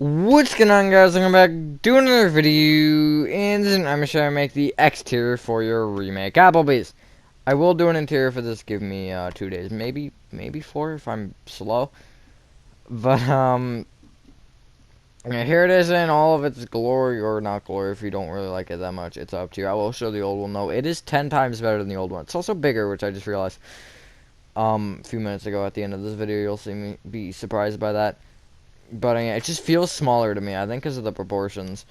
What's going on, guys? Welcome back to another video, and I'm going to try to make the exterior for your remake Applebee's. I will do an interior for this. Give me 2 days, maybe 4 if I'm slow. But yeah, here it is in all of its glory, or not glory. If you don't really like it that much, it's up to you. I will show the old one though. It is 10 times better than the old one. It's also bigger, which I just realized a few minutes ago. At the end of this video, you'll see me be surprised by that. But yeah, it just feels smaller to me, I think because of the proportions.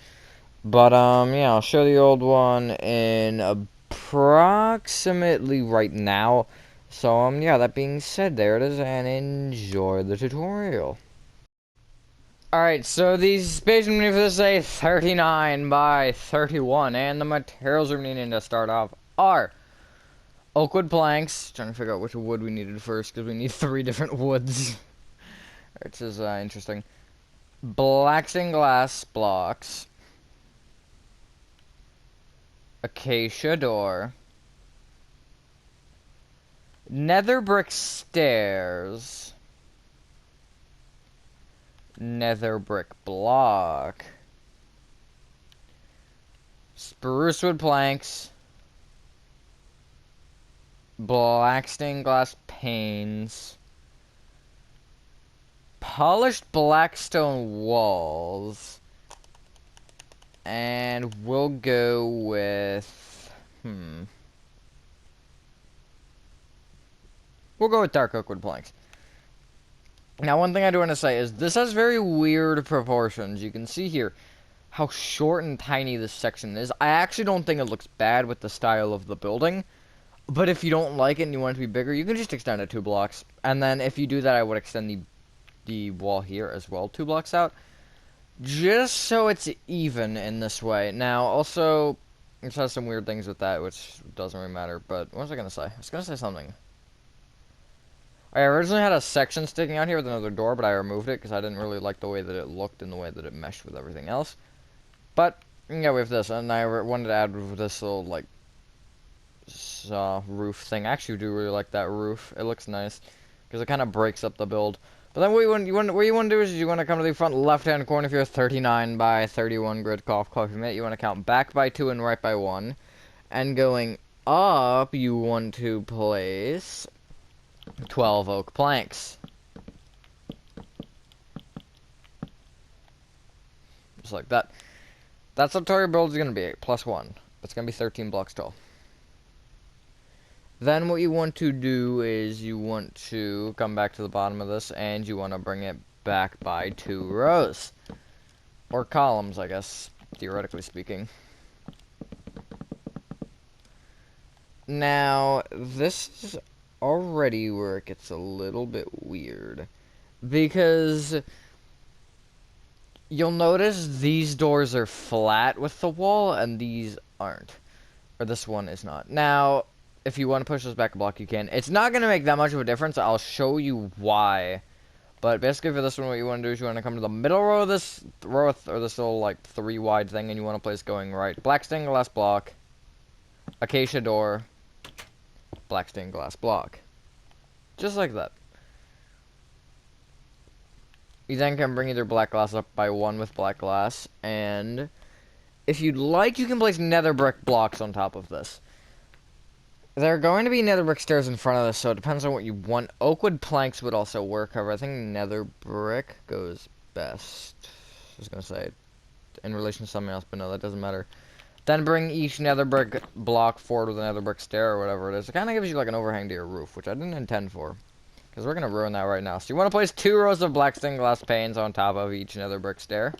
But yeah, I'll show the old one in approximately right now. So yeah, that being said, there it is, and enjoy the tutorial. Alright, so the space we need for this is a 39 by 31, and the materials we're needing to start off are oak wood planks. Trying to figure out which wood we needed first, because we need 3 different woods. Which is interesting. Black stained glass blocks. Acacia door. Nether brick stairs. Nether brick block. Spruce wood planks. Black stained glass panes. Polished black stone walls. And we'll go with... We'll go with dark oak wood planks. Now, one thing I do want to say is this has very weird proportions. You can see here how short and tiny this section is. I actually don't think it looks bad with the style of the building. But if you don't like it and you want it to be bigger, you can just extend it 2 blocks. And then if you do that, I would extend the wall here as well 2 blocks out. Just so it's even in this way. Now, also, it has some weird things with that, which doesn't really matter. But what was I going to say? I was going to say something. I originally had a section sticking out here with another door, but I removed it because I didn't really like the way that it looked and the way that it meshed with everything else. But, yeah, we have this, and I wanted to add this little, like, roof thing. I actually do really like that roof. It looks nice, because it kind of breaks up the build. But then what you want to do is you want to come to the front left-hand corner of your 39 by 31 grid coffee mate. You want to count back by 2 and right by 1. And going up, you want to place 12 oak planks. Just like that. That's what your build is going to be, plus 1. It's going to be 13 blocks tall. Then what you want to do is you want to come back to the bottom of this, and you want to bring it back by 2 rows. Or columns, I guess, theoretically speaking. Now, this is already where it gets a little bit weird. Because you'll notice these doors are flat with the wall, and these aren't. Or this one is not. Now, if you want to push this back a block, you can. It's not going to make that much of a difference. I'll show you why. But basically for this one, what you want to do is you want to come to the middle row of this row, or this little, like, 3 wide thing, and you want to place going right. Black stained glass block. Acacia door. Black stained glass block. Just like that. You then can bring either black glass up by 1 with black glass, and if you'd like, you can place nether brick blocks on top of this. There are going to be nether brick stairs in front of this, so it depends on what you want. Oak wood planks would also work, however, I think nether brick goes best. I was going to say, in relation to something else, but no, that doesn't matter. Then bring each nether brick block forward with a nether brick stair or whatever it is. It kind of gives you like an overhang to your roof, which I didn't intend for. Because we're going to ruin that right now. So you want to place 2 rows of black stained glass panes on top of each nether brick stair.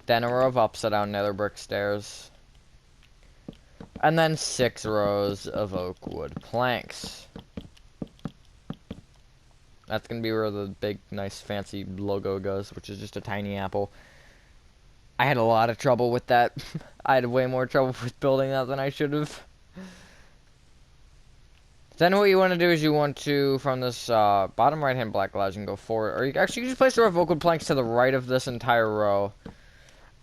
Then a row of upside down nether brick stairs. And then 6 rows of oak wood planks. That's going to be where the big, nice, fancy logo goes, which is just a tiny apple. I had a lot of trouble with that. I had way more trouble with building that than I should have. Then what you want to do is you want to, from this bottom right-hand black glass, you can go forward. Or you can just place a row of oak wood planks to the right of this entire row.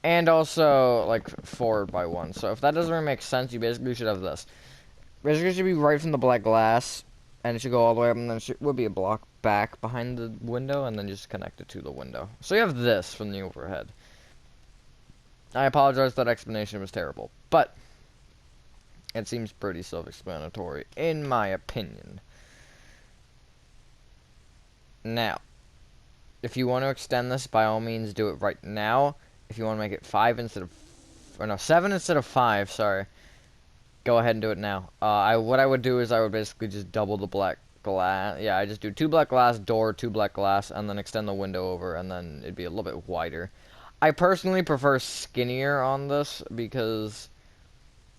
And also, like, forward by 1. So if that doesn't really make sense, you basically should have this. Basically, it should be right from the black glass, and it should go all the way up, and then it would be a block back behind the window and then just connect it to the window. So you have this from the overhead. I apologize, that explanation was terrible, but it seems pretty self-explanatory, in my opinion. Now, if you want to extend this, by all means, do it right now. If you want to make it 5 instead of... Or no, 7 instead of 5, sorry. Go ahead and do it now. What I would do is I would basically just double the black glass. Yeah, I just do 2 black glass, door, 2 black glass, and then extend the window over, and then it'd be a little bit wider. I personally prefer skinnier on this, because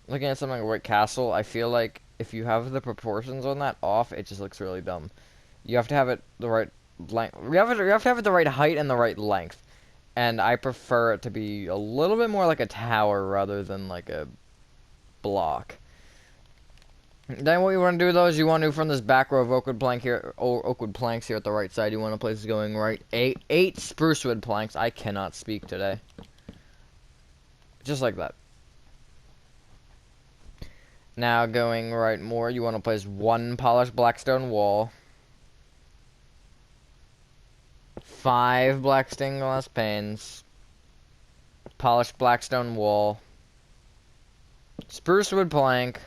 looking at something like White Castle, I feel like if you have the proportions on that off, it just looks really dumb. You have to have it the right length. You have to have it the right height and the right length. And I prefer it to be a little bit more like a tower rather than like a block. Then what you want to do though is you want to, from this back row of oakwood planks here at the right side, you want to place going right 8 sprucewood planks. I cannot speak today. Just like that. Now going right more, you want to place 1 polished blackstone wall, 5 black stained glass panes, polished blackstone wall, sprucewood plank,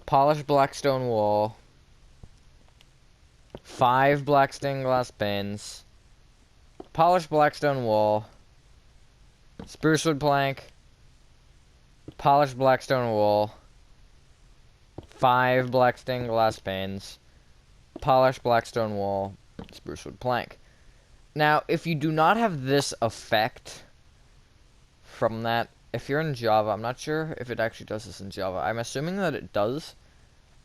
polished blackstone wall, 5 black stained glass panes, polished blackstone wall, sprucewood plank, polished blackstone wall, 5 black stained glass panes, polished blackstone wall, sprucewood plank. Now, if you do not have this effect from that, if you're in Java, I'm not sure if it actually does this in Java. I'm assuming that it does.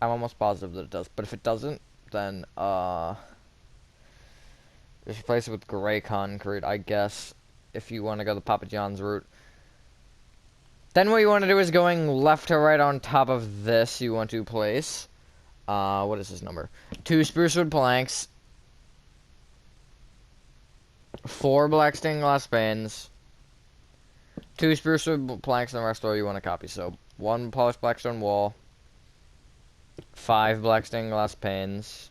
I'm almost positive that it does. But if it doesn't, then, just replace it with gray concrete, I guess, if you want to go the Papa John's route. Then what you want to do is going left to right on top of this, you want to place, what is this number? 2 sprucewood planks, 4 black stained glass panes, 2 sprucewood planks, and the rest of you want to copy. So 1 polished blackstone wall, 5 black stained glass panes,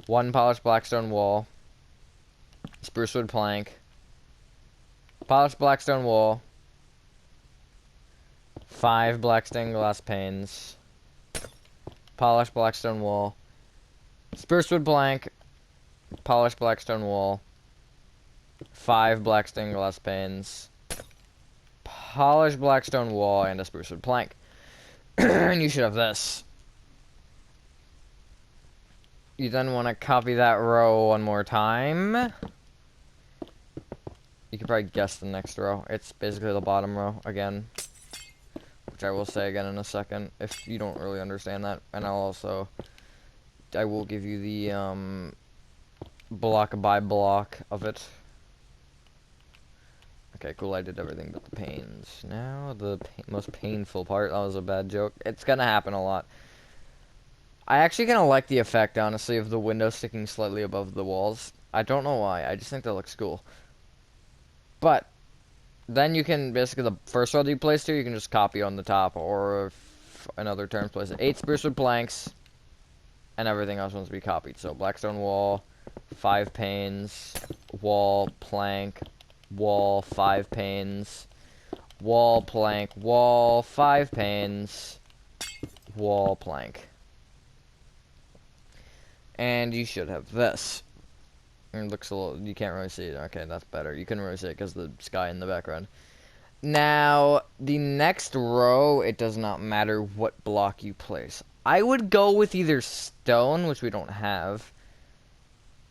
1 polished blackstone wall, sprucewood plank, polished blackstone wall, 5 black stained glass panes, polished blackstone wall, sprucewood plank, polished blackstone wall, 5 black stained glass panes, polished blackstone wall, and a sprucewood plank. And you should have this. You then want to copy that row one more time. You can probably guess the next row. It's basically the bottom row again, which I will say again in a second if you don't really understand that. And I will give you the block by block of it. Okay, cool, I did everything but the panes. Now, the most painful part. That was a bad joke. It's gonna happen a lot. I actually kind of like the effect, honestly, of the window sticking slightly above the walls. I don't know why, I just think that looks cool. But, then you can, basically, the first row that you place here, you can just copy on the top, or in other terms, place it. 8 sprucewood planks, and everything else wants to be copied. So, blackstone wall, 5 panes, wall, plank, wall, 5 panes, wall, plank, wall, 5 panes, wall, plank. And you should have this. It looks a little, you can't really see it. Okay, that's better. You couldn't really see it because of the sky in the background. Now, the next row, it does not matter what block you place. I would go with either stone, which we don't have,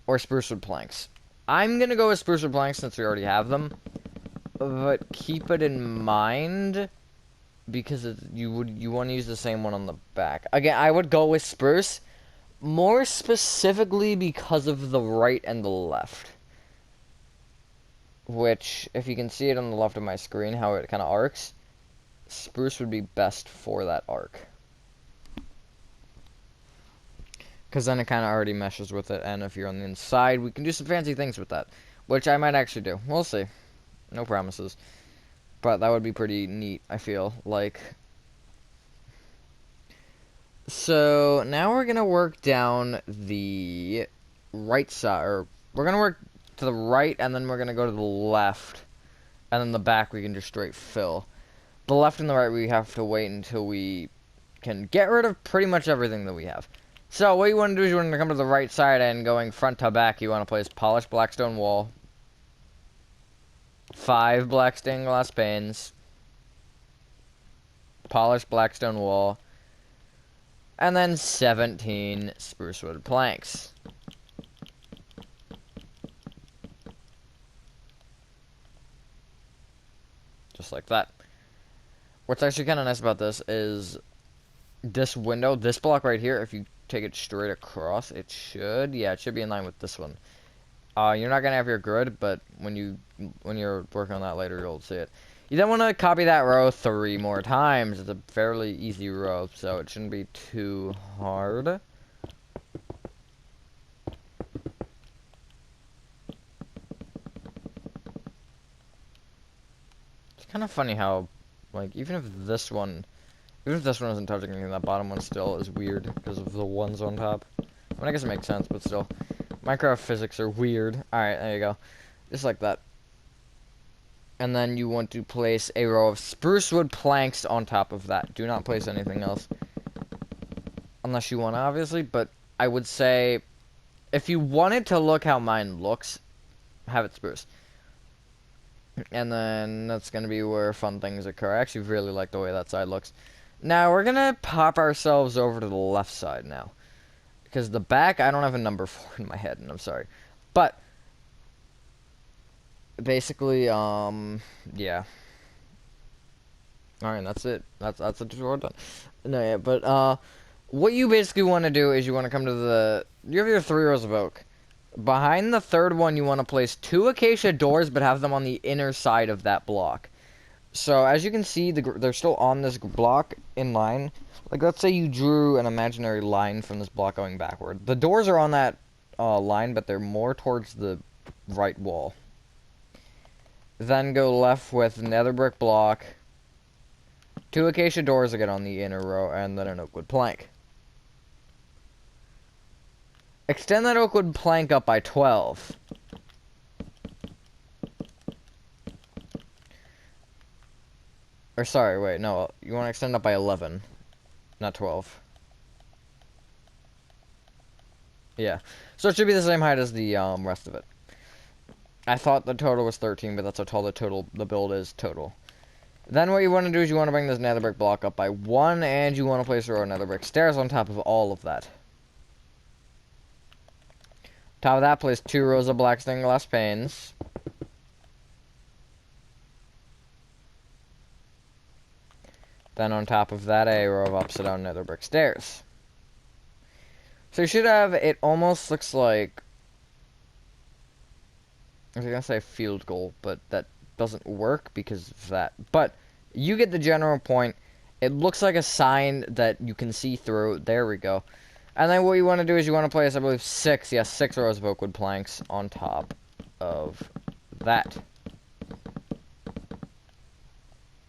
or sprucewood planks. I'm gonna go with sprucewood planks since we already have them, but keep it in mind because you want to use the same one on the back. Again, I would go with spruce, more specifically because of the right and the left. Which, if you can see it on the left of my screen, how it kind of arcs, spruce would be best for that arc. Because then it kind of already meshes with it, and if you're on the inside, we can do some fancy things with that. Which I might actually do. We'll see. No promises. But that would be pretty neat, I feel like. So now we're gonna work down the right side, or we're gonna work to the right, and then we're gonna go to the left, and then the back we can just straight fill. The left and the right we have to wait until we can get rid of pretty much everything that we have. So what you want to do is you want to come to the right side, and going front to back, you want to place polished black stone wall, 5 black stained glass panes, polished black stone wall, and then 17 spruce wood planks. Just like that. What's actually kind of nice about this is this window, this block right here, if you take it straight across, it should be in line with this one. You're not gonna have your grid, but when you're working on that later, you'll see it. You then want to copy that row 3 more times. It's a fairly easy row, so it shouldn't be too hard. It's kind of funny how, like, even if this one isn't touching anything, that bottom one still is weird because of the ones on top. I mean, I guess it makes sense, but still. Minecraft physics are weird. Alright, there you go. Just like that. And then you want to place a row of spruce wood planks on top of that. Do not place anything else. Unless you want to, obviously. But I would say, if you wanted to look how mine looks, have it spruce. And then that's going to be where fun things occur. I actually really like the way that side looks. Now, we're going to pop ourselves over to the left side now. Because the back, I don't have a number for in my head, and I'm sorry. But basically, yeah. Alright, that's it. That's the tutorial done. No, yeah, but, what you basically want to do is you want to come to the... You have your 3 rows of oak. Behind the third one, you want to place 2 acacia doors, but have them on the inner side of that block. So, as you can see, they're still on this block in line. Like, let's say you drew an imaginary line from this block going backward. The doors are on that line, but they're more towards the right wall. Then go left with nether brick block, 2 acacia doors again on the inner row, and then an oak wood plank. Extend that oak wood plank up by 12. Or sorry, wait, no, you want to extend up by 11, not 12. Yeah, so it should be the same height as the rest of it. I thought the total was 13, but that's how tall the build is total. Then what you want to do is you want to bring this nether brick block up by 1, and you want to place a row of nether brick stairs on top of all of that. Top of that, place 2 rows of black stained glass panes. Then on top of that, a row of upside down nether brick stairs. So you should have, it almost looks like, I was gonna say field goal, but that doesn't work because of that. But you get the general point. It looks like a sign that you can see through. There we go. And then what you want to do is you want to place, I believe, 6 rows of oak wood planks on top of that.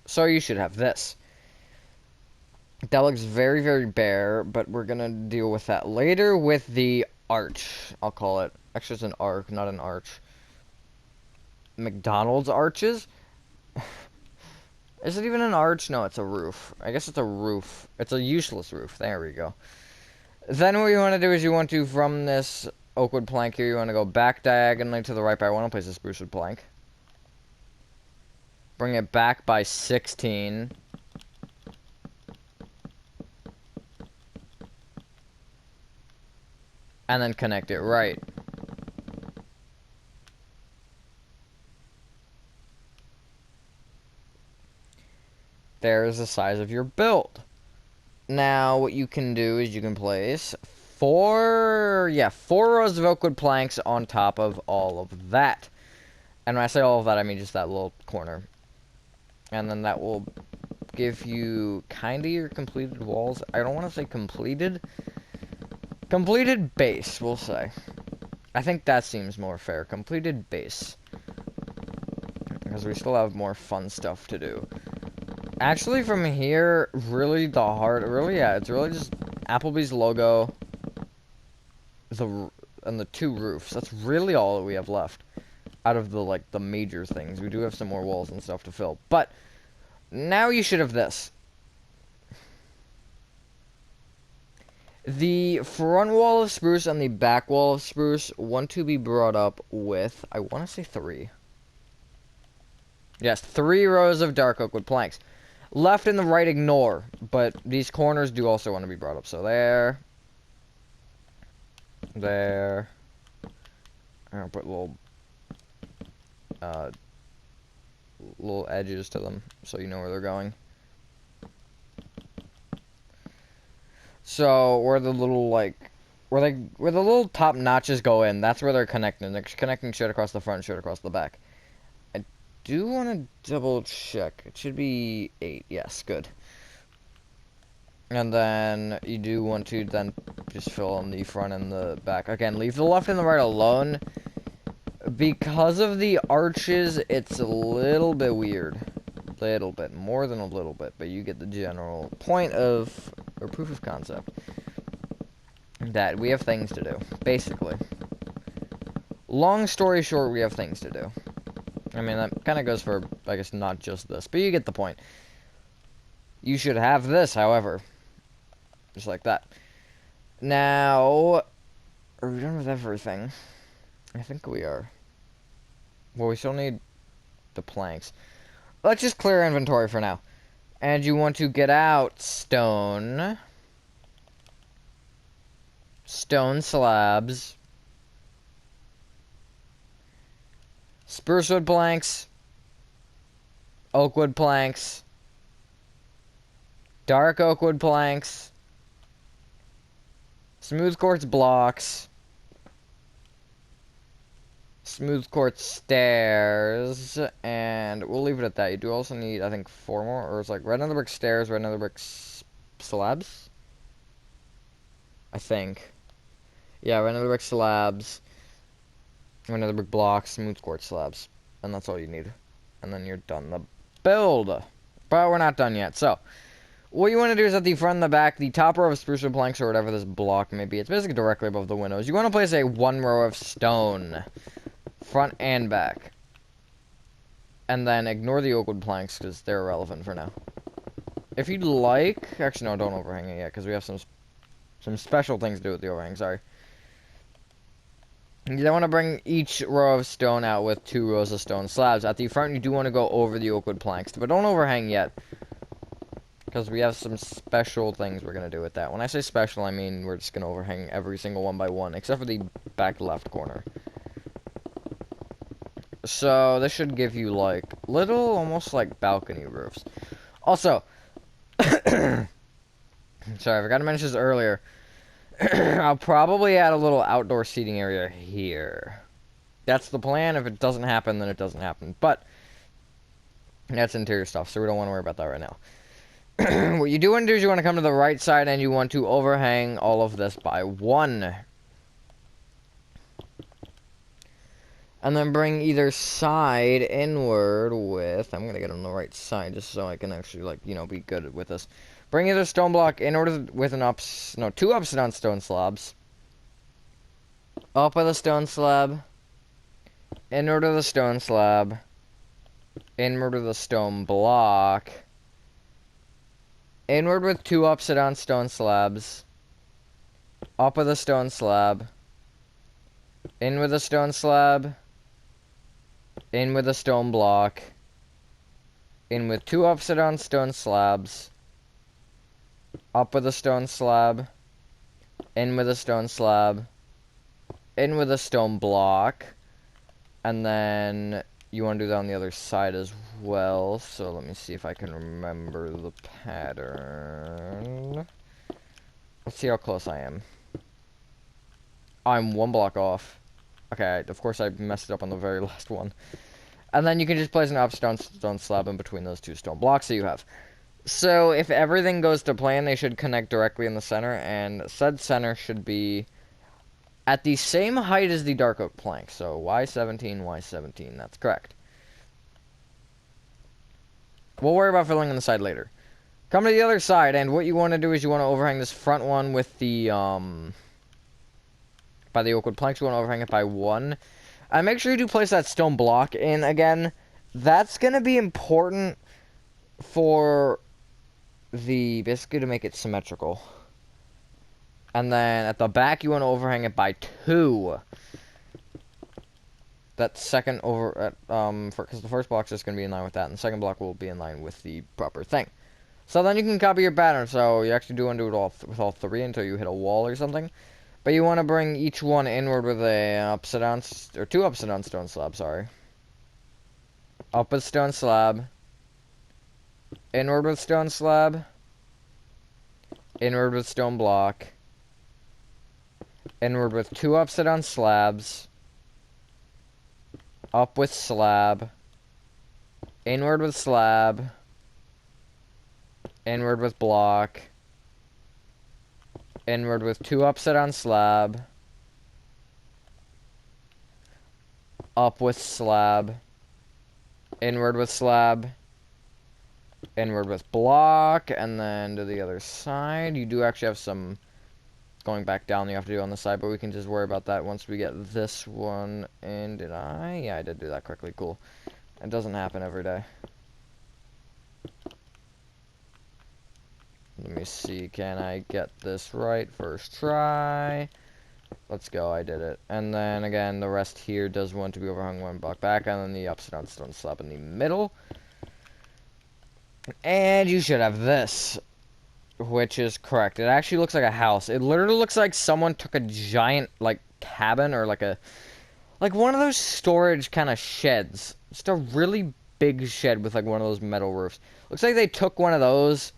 So you should have this. That looks very, very bare, but we're going to deal with that later with the arch, I'll call it. Actually, it's an arc, not an arch. McDonald's arches? Is it even an arch? No, it's a roof. I guess it's a roof. It's a useless roof. There we go. Then what you want to do is you want to, from this oak wood plank here, you want to go back diagonally to the right by 1 and place a spruce wood plank. Bring it back by 16. And then connect it right. There's the size of your build. Now, what you can do is you can place 4 rows of oak wood planks on top of all of that. And when I say all of that, I mean just that little corner. And then that will give you kind of your completed walls. I don't want to say completed. Completed base, we'll say. I think that seems more fair. Completed base. Because we still have more fun stuff to do. Actually, from here, really it's really just Applebee's logo, and the 2 roofs. That's really all that we have left out of the major things. We do have some more walls and stuff to fill, but now you should have this. The front wall of spruce and the back wall of spruce want to be brought up with, I want to say 3. Yes, 3 rows of dark oak wood planks. Left and the right ignore, but these corners do also want to be brought up. So there. There. I'm going to put little edges to them so you know where they're going. So where the little where the little top notches go in, that's where they're connecting. They're connecting straight across the front, straight across the back. I do want to double check. It should be 8. Yes, good. And then you do want to then just fill in the front and the back. Again, leave the left and the right alone. Because of the arches, it's a little bit weird. Little bit. More than a little bit. But you get the general point of, or proof of concept, that we have things to do. Basically. Long story short, we have things to do. I mean, that kind of goes for, I guess, not just this. But you get the point. You should have this, however. Just like that. Now, are we done with everything? I think we are. Well, we still need the planks. Let's just clear inventory for now. And you want to get out stone. Stone slabs. Spruce wood planks. Oak wood planks. Dark oak wood planks. Smooth quartz blocks. Smooth quartz stairs. And we'll leave it at that. You do also need, I think, 4 more. Or it's like red nether brick stairs, red nether brick slabs? I think. Yeah, red nether brick slabs. Red nether brick blocks, smooth quartz slabs. And that's all you need. And then you're done the build. But we're not done yet. So, what you want to do is at the front and the back, the top row of spruce wood planks or whatever this block may be, it's basically directly above the windows. You want to place a 1 row of stone, front and back. And then ignore the oak wood planks because they're irrelevant for now. If you'd like, actually no, don't overhang it yet because we have some special things to do with the overhang, sorry. You then want to bring each row of stone out with 2 rows of stone slabs. At the front, you do want to go over the oak wood planks, but don't overhang yet. Because we have some special things we're going to do with that. When I say special, I mean we're just going to overhang every single one by one, except for the back left corner. So, this should give you, like, little, almost like balcony roofs. Also, sorry, I forgot to mention this earlier. I'll probably add a little outdoor seating area here. That's the plan. If it doesn't happen, then it doesn't happen. But, that's interior stuff, so we don't want to worry about that right now. What you do want to do is you want to come to the right side and you want to overhang all of this by 1. And then bring either side inward with, I'm going to get on the right side just so I can actually, like, you know, be good with this. Bring either stone block inward with an 2 upside down stone slabs. Up with a stone slab. Inward with a stone slab. Inward with a stone block. Inward with 2 upside down stone slabs. Up with a stone slab. In with a stone slab. In with a stone block. In with 2 upside down stone slabs. Up with a stone slab. In with a stone slab. In with a stone block. And then you want to do that on the other side as well. So let me see if I can remember the pattern. Let's see how close I am. I'm 1 block off. Okay, of course I messed it up on the very last one. And then you can just place an upstone stone slab in between those 2 stone blocks that you have. So if everything goes to plan, they should connect directly in the center, and said center should be at the same height as the dark oak plank. So Y17, Y17, that's correct. We'll worry about filling on the side later. Come to the other side, and what you want to do is you want to overhang this front one with the, by the oak wood planks. You want to overhang it by 1. And make sure you do place that stone block in again. That's going to be important for basically to make it symmetrical. And then at the back, you want to overhang it by 2. That second because the first block is just going to be in line with that, and the second block will be in line with the proper thing. So then you can copy your pattern. So you actually do want to do it with all 3 until you hit a wall or something. But you want to bring each one inward with a upside down, or 2 upside down stone slabs, sorry. Up with stone slab. Inward with stone slab. Inward with stone block. Inward with 2 upside down slabs. Up with slab. Inward with slab. Inward with block. Inward with 2 upside down slab. Up with slab. Inward with slab. Inward with block. And then to the other side. You do actually have some going back down you have to do on the side, but we can just worry about that once we get this one in. Did I? Yeah, I did do that correctly. Cool. It doesn't happen every day. Let me see, can I get this right first try? Let's go, I did it. And then again, the rest here does want to be overhung 1 block back, and then the upside down stone slab in the middle. And you should have this, which is correct. It actually looks like a house. It literally looks like someone took a giant, like, cabin, or like one of those storage kind of sheds. Just a really big shed with, like, one of those metal roofs. Looks like they took one of those,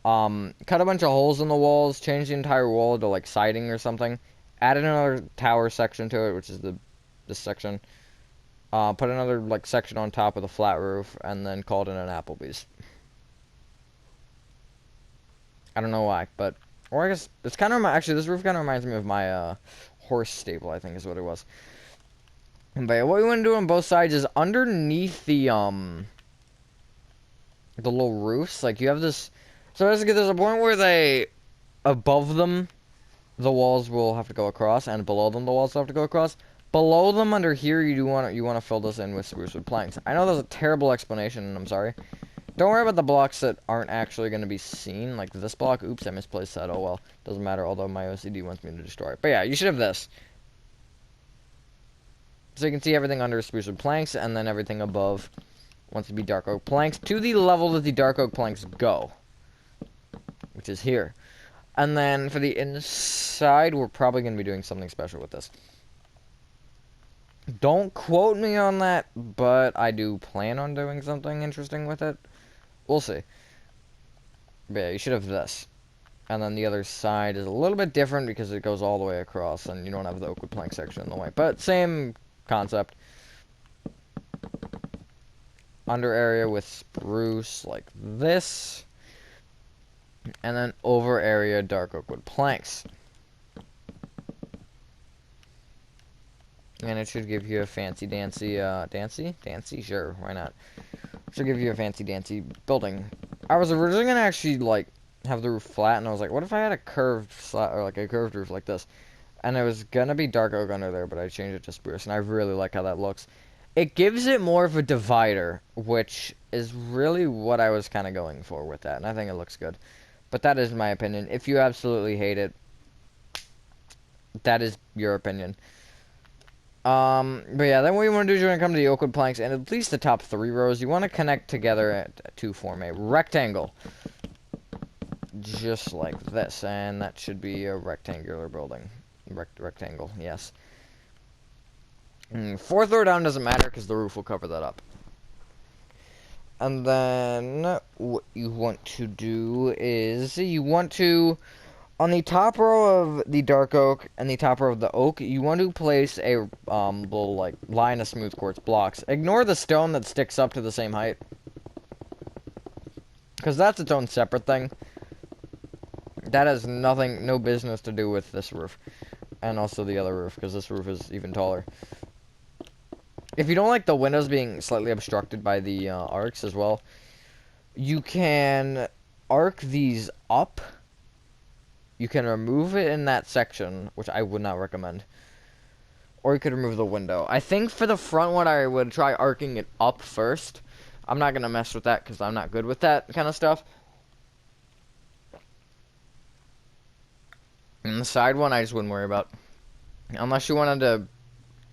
cut a bunch of holes in the walls, changed the entire wall to like siding or something, added another tower section to it, which is this section, put another like section on top with a flat roof, and then called it an Applebee's. I don't know why, but, or I guess it's kind of, actually this roof kind of reminds me of my horse stable, I think is what it was. But what we want to do on both sides is underneath the little roofs, like you have this. So basically, there's a point where above them, the walls will have to go across, and below them, the walls will have to go across. Below them, under here, you want to fill this in with spruce wood planks. I know that's a terrible explanation, and I'm sorry. Don't worry about the blocks that aren't actually going to be seen, like this block. Oops, I misplaced that. Oh well, doesn't matter. Although my OCD wants me to destroy it. But yeah, you should have this. So you can see everything under spruce wood planks, and then everything above wants to be dark oak planks to the level that the dark oak planks go, which is here. And then for the inside, we're probably going to be doing something special with this. Don't quote me on that, but I do plan on doing something interesting with it. We'll see. But yeah, you should have this. And then the other side is a little bit different because it goes all the way across, and you don't have the oak wood plank section in the way. But same concept. Under area with spruce like this. And then over area dark oak wood planks. And it should give you a fancy dancy, dancy? Sure, why not? Should give you a fancy dancy building. I was originally gonna actually, like, have the roof flat, and I was like, what if I had a curved or like a curved roof like this? And it was gonna be dark oak under there, but I changed it to spruce, and I really like how that looks. It gives it more of a divider, which is really what I was kind of going for with that, and I think it looks good. But that is my opinion. If you absolutely hate it, that is your opinion. But yeah, then what you want to do is you want to come to the oak wood planks, and at least the top 3 rows, you want to connect together to form a rectangle. Just like this, and that should be a rectangular building. Rectangle, yes. 4th row down doesn't matter, because the roof will cover that up. And then, what you want to do is, you want to, on the top row of the dark oak and the top row of the oak, you want to place a little, like, line of smooth quartz blocks. Ignore the stone that sticks up to the same height, because that's its own separate thing. That has no business to do with this roof. And also the other roof, because this roof is even taller. If you don't like the windows being slightly obstructed by the arcs as well, you can arc these up, you can remove it in that section, which I would not recommend. Or you could remove the window. I think for the front one, I would try arcing it up first. I'm not going to mess with that because I'm not good with that kind of stuff. And the side one, I just wouldn't worry about. Unless you wanted to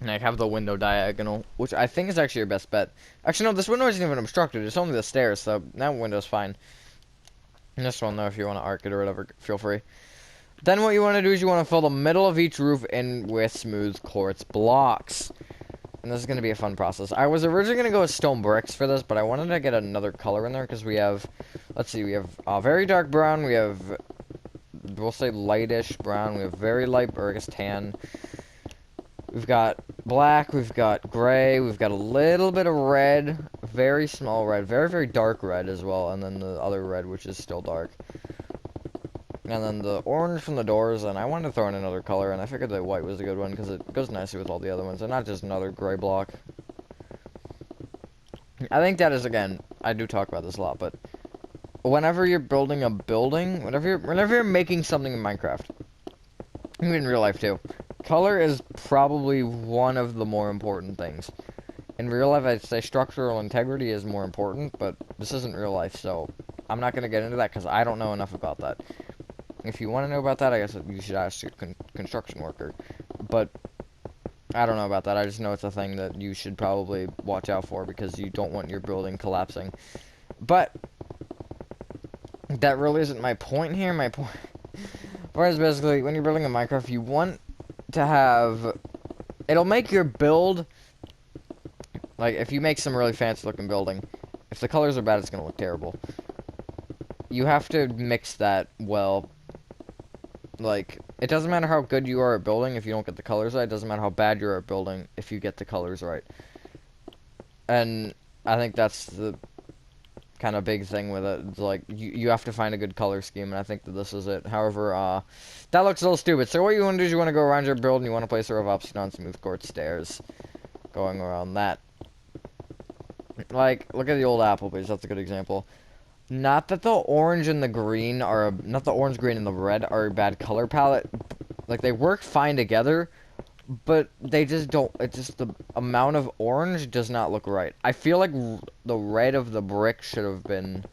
like have the window diagonal, which I think is actually your best bet. Actually, no, this window isn't even obstructed. It's only the stairs, so that window's fine. And this one, though, if you want to arc it or whatever, feel free. Then what you want to do is you want to fill the middle of each roof in with smooth quartz blocks. And this is going to be a fun process. I was originally going to go with stone bricks for this, but I wanted to get another color in there because we have, let's see, we have very dark brown, we have, we'll say lightish brown, we have very light, or I guess tan. We've got black, we've got gray, we've got a little bit of red, very small red, very, very dark red as well, and then the other red, which is still dark. And then the orange from the doors, and I wanted to throw in another color, and I figured that white was a good one, because it goes nicely with all the other ones, and not just another gray block. I think that is, again, I do talk about this a lot, but whenever you're building a building, whenever you're making something in Minecraft, even in real life too, color is probably one of the more important things. In real life, I'd say structural integrity is more important, but this isn't real life, so I'm not going to get into that, because I don't know enough about that. If you want to know about that, I guess you should ask your construction worker. But I don't know about that. I just know it's a thing that you should probably watch out for because you don't want your building collapsing. But that really isn't my point here. My point is basically when you're building a Minecraft, you want to have... It'll make your build... Like, if you make some really fancy-looking building, if the colors are bad, it's going to look terrible. You have to mix that well. Like, it doesn't matter how good you are at building if you don't get the colors right. It doesn't matter how bad you're at building if you get the colors right. And I think that's the kind of big thing with it. It's like, you have to find a good color scheme, and I think that this is it. However, that looks a little stupid. So what you want to do is you want to go around your build, and you want to place a row of obsidian smooth quartz stairs going around that. Like, look at the old Applebee's. That's a good example. Not that the orange and the green are... Not the orange, green, and the red are a bad color palette. Like, they work fine together, but they just don't... It's just the amount of orange does not look right. I feel like the red of the brick should have been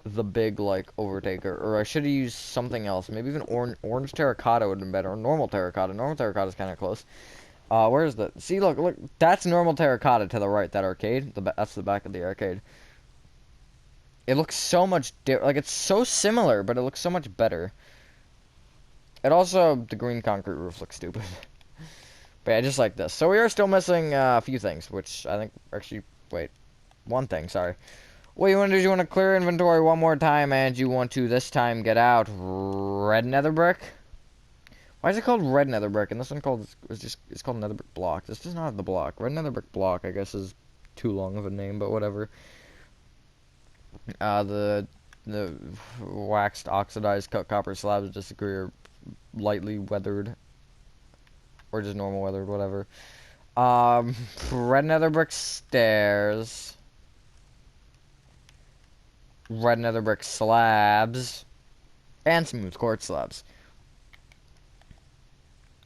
the big, like, overtaker. Or I should have used something else. Maybe even orange terracotta would have been better. Or normal terracotta. Normal terracotta is kind of close. Where is the... See, look. That's normal terracotta to the right, that arcade. That's the back of the arcade. It looks so much like, it's so similar, but it looks so much better. It also, the green concrete roof looks stupid. But yeah, just like this. So we are still missing a few things, which I think, actually, wait. One thing, sorry. What you want to do is you want to clear inventory one more time, and you want to, this time, get out red nether brick. Why is it called red nether brick? And this one it's called nether brick block. This does not have the block. Red nether brick block, I guess, is too long of a name, but whatever. The waxed oxidized cut copper slabs disagree are lightly weathered or just normal weathered, whatever. Red nether brick stairs, red nether brick slabs, and smooth quartz slabs.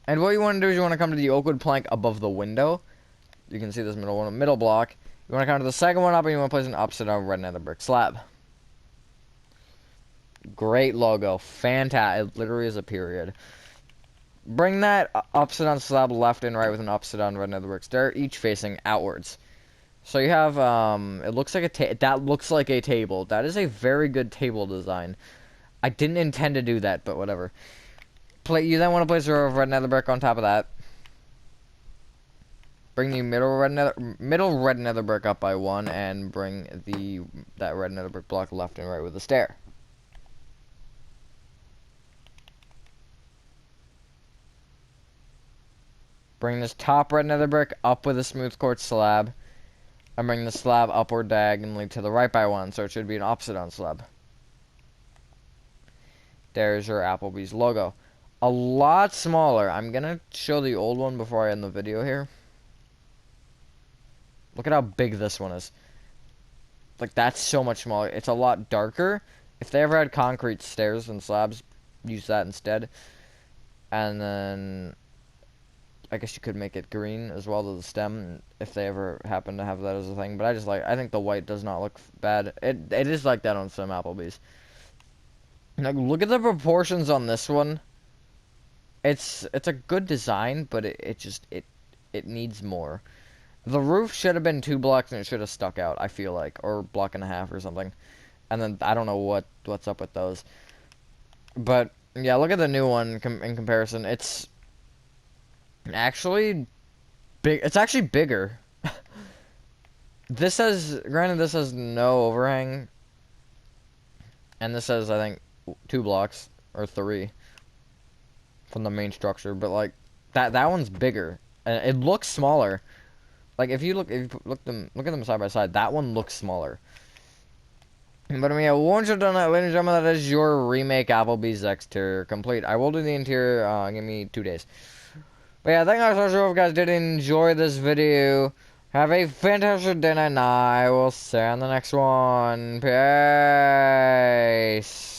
And what you want to do is you want to come to the oak wood plank above the window. You can see this middle block. You want to come to the second one up, and you want to place an upside down red nether brick slab. Great logo. Fantastic. It literally is a period. Bring that upside down slab left and right with an upside down red nether bricks. They're each facing outwards. So you have, it looks like that looks like a table. That is a very good table design. I didn't intend to do that, but whatever. You then want to place a row of red nether brick on top of that. Bring the middle red nether brick up by one, and bring that red nether brick block left and right with a stair. Bring this top red nether brick up with a smooth quartz slab, and bring the slab upward diagonally to the right by one, so it should be an upside down slab. There's your Applebee's logo. A lot smaller. I'm gonna show the old one before I end the video here. Look at how big this one is. Like, that's so much smaller. It's a lot darker, If they ever had concrete stairs and slabs, use that instead. And then I guess you could make it green as well to the stem if they ever happen to have that as a thing. But I think the white does not look bad. It is like that on some Applebee's. Like, look at the proportions on this one. It's a good design, but it needs more. The roof should have been 2 blocks and it should have stuck out, I feel like, or 1.5 blocks or something. And then I don't know what's up with those. But yeah, look at the new one in comparison. It's actually big. It's actually bigger. Granted, this has no overhang, and this has, I think, 2 blocks or 3 from the main structure. But like that one's bigger, and it looks smaller. Like if you look at them side by side, that one looks smaller. But I mean, yeah, once you've done that, ladies and gentlemen, that is your remake Applebee's exterior complete. I will do the interior. Give me 2 days. But yeah, thank you guys so much. If you guys did enjoy this video, have a fantastic day, and I will see you on the next one. Peace.